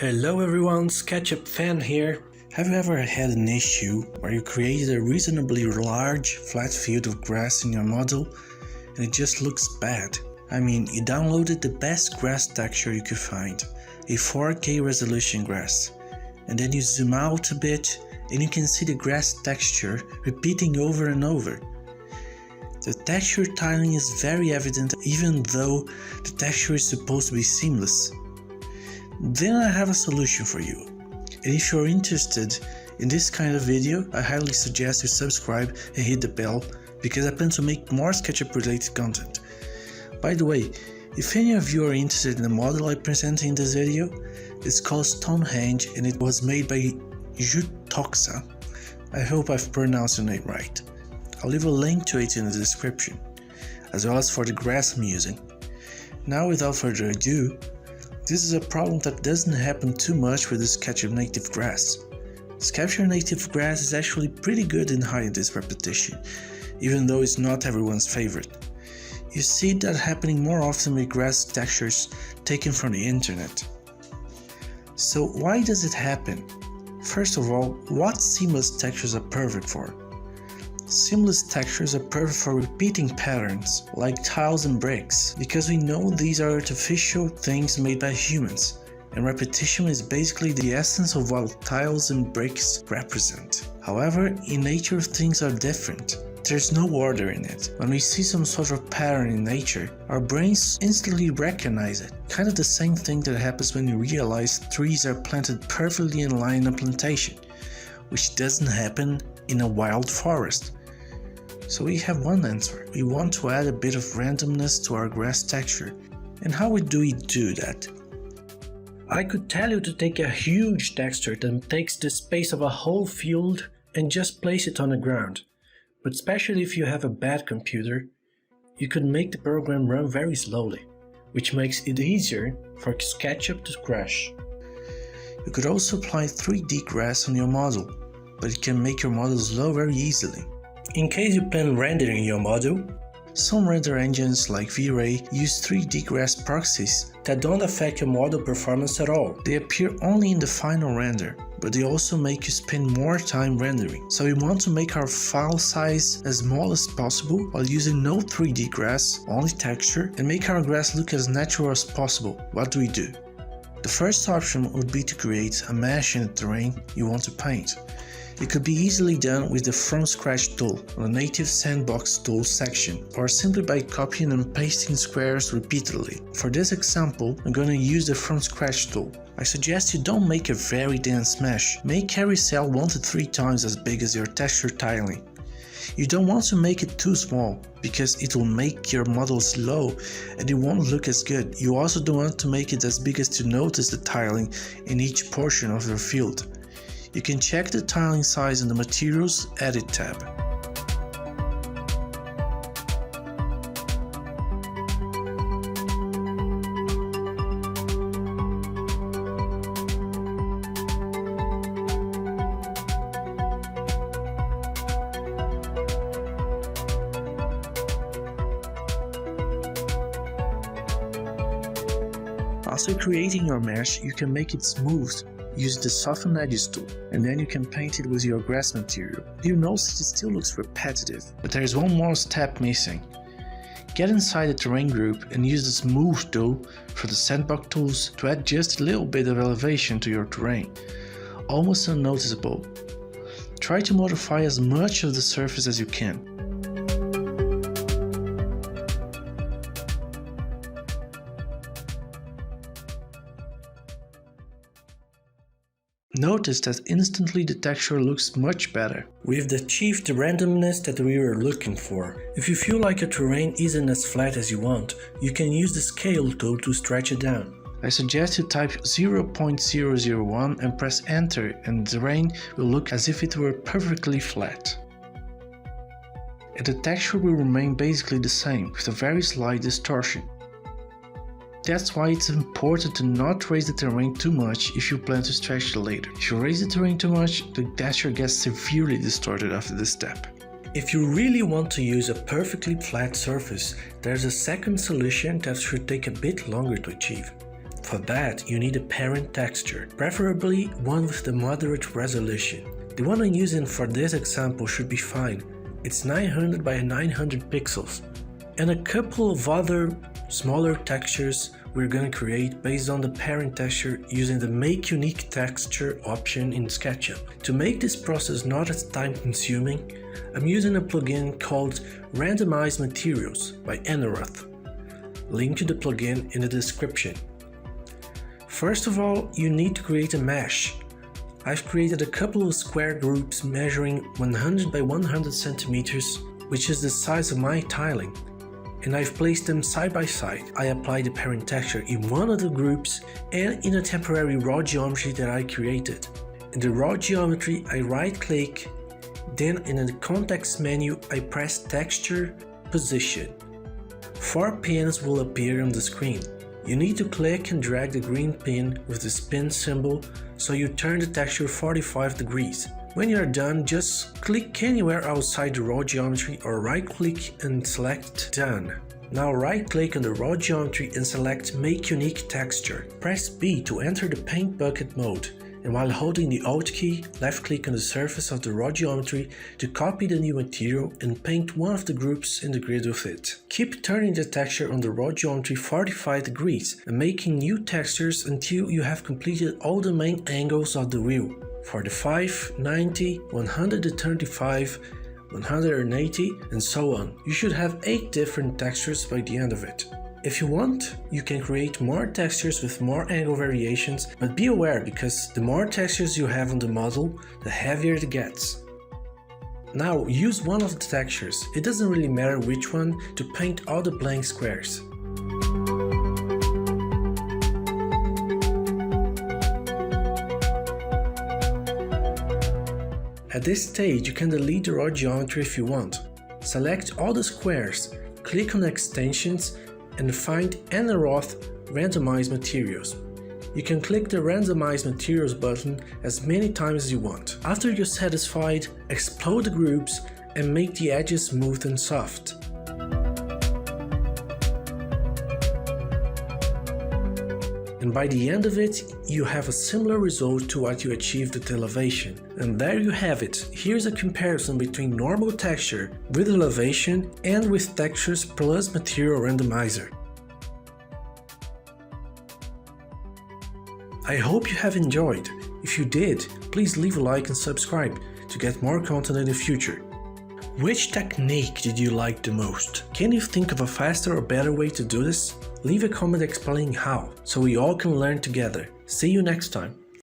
Hello everyone, Sketchup fan here. Have you ever had an issue where you created a reasonably large flat field of grass in your model and it just looks bad? I mean, you downloaded the best grass texture you could find, a 4K resolution grass, and then you zoom out a bit and you can see the grass texture repeating over and over. The texture tiling is very evident even though the texture is supposed to be seamless. Then I have a solution for you, and if you're interested in this kind of video, I highly suggest you subscribe and hit the bell because I plan to make more SketchUp related content. By the way, if any of you are interested in the model I present in this video, it's called Stonehenge and it was made by Jutoxa. I hope I've pronounced the name right. I'll leave a link to it in the description, as well as for the grass I'm using. Now without further ado, this is a problem that doesn't happen too much with the SketchUp native grass. SketchUp native grass is actually pretty good in hiding this repetition, even though it's not everyone's favorite. You see that happening more often with grass textures taken from the internet. So why does it happen? First of all, what seamless textures are perfect for? Seamless textures are perfect for repeating patterns, like tiles and bricks, because we know these are artificial things made by humans, and repetition is basically the essence of what tiles and bricks represent. However, in nature things are different. There's no order in it. When we see some sort of pattern in nature, our brains instantly recognize it. Kind of the same thing that happens when you realize trees are planted perfectly in line in a plantation, which doesn't happen in a wild forest. So we have one answer. We want to add a bit of randomness to our grass texture. And how do we do that? I could tell you to take a huge texture that takes the space of a whole field and just place it on the ground. But especially if you have a bad computer, you could make the program run very slowly, which makes it easier for SketchUp to crash. You could also apply 3D grass on your model, but it can make your model slow very easily. In case you plan rendering your model, some render engines like V-Ray use 3D grass proxies that don't affect your model performance at all. They appear only in the final render, but they also make you spend more time rendering. So we want to make our file size as small as possible while using no 3D grass, only texture, and make our grass look as natural as possible. What do we do? The first option would be to create a mesh in the terrain you want to paint. It could be easily done with the From Scratch tool on the native sandbox tools section, or simply by copying and pasting squares repeatedly. For this example, I'm going to use the From Scratch tool. I suggest you don't make a very dense mesh. Make every cell 1 to 3 times as big as your texture tiling. You don't want to make it too small, because it will make your model slow and it won't look as good. You also don't want to make it as big as to notice the tiling in each portion of your field. You can check the tiling size in the Materials Edit tab. After creating your mesh, you can make it smooth. Use the Soften Edges tool, and then you can paint it with your grass material. You notice it still looks repetitive, but there is one more step missing. Get inside the terrain group and use the Smooth tool for the sandbox tools to add just a little bit of elevation to your terrain, almost unnoticeable. Try to modify as much of the surface as you can. Notice that instantly the texture looks much better. We've achieved the randomness that we were looking for. If you feel like your terrain isn't as flat as you want, you can use the Scale tool to stretch it down. I suggest you type 0.001 and press enter, and the terrain will look as if it were perfectly flat. And the texture will remain basically the same, with a very slight distortion. That's why it's important to not raise the terrain too much if you plan to stretch it later. If you raise the terrain too much, the texture gets severely distorted after this step. If you really want to use a perfectly flat surface, there's a second solution that should take a bit longer to achieve. For that, you need a parent texture, preferably one with the moderate resolution. The one I'm using for this example should be fine. It's 900 by 900 pixels. And a couple of other smaller textures we're gonna create based on the parent texture using the Make Unique Texture option in Sketchup. To make this process not as time consuming, I'm using a plugin called Randomize Materials by Eneroth. Link to the plugin in the description. First of all, you need to create a mesh. I've created a couple of square groups measuring 100 by 100 centimeters, which is the size of my tiling, and I've placed them side by side. I applied the parent texture in one of the groups and in a temporary raw geometry that I created. In the raw geometry, I right-click, then in the context menu, I press Texture, Position. 4 pins will appear on the screen. You need to click and drag the green pin with the spin symbol so you turn the texture 45 degrees. When you are done, just click anywhere outside the raw geometry or right-click and select Done. Now right-click on the raw geometry and select Make Unique Texture. Press B to enter the paint bucket mode, and while holding the Alt key, left-click on the surface of the raw geometry to copy the new material and paint one of the groups in the grid with it. Keep turning the texture on the raw geometry 45 degrees and making new textures until you have completed all the main angles of the wheel. 45, 90, 135, 180, and so on. You should have 8 different textures by the end of it. If you want, you can create more textures with more angle variations, but be aware because the more textures you have on the model, the heavier it gets. Now use one of the textures, it doesn't really matter which one, to paint all the blank squares. At this stage, you can delete the raw geometry if you want. Select all the squares, click on Extensions, and find Eneroth Randomize Materials. You can click the Randomize Materials button as many times as you want. After you're satisfied, explode the groups and make the edges smooth and soft. And by the end of it, you have a similar result to what you achieved with elevation. And there you have it. Here's a comparison between normal texture with elevation and with textures plus material randomizer. I hope you have enjoyed. If you did, please leave a like and subscribe to get more content in the future. Which technique did you like the most? Can you think of a faster or better way to do this? Leave a comment explaining how, so we all can learn together. See you next time.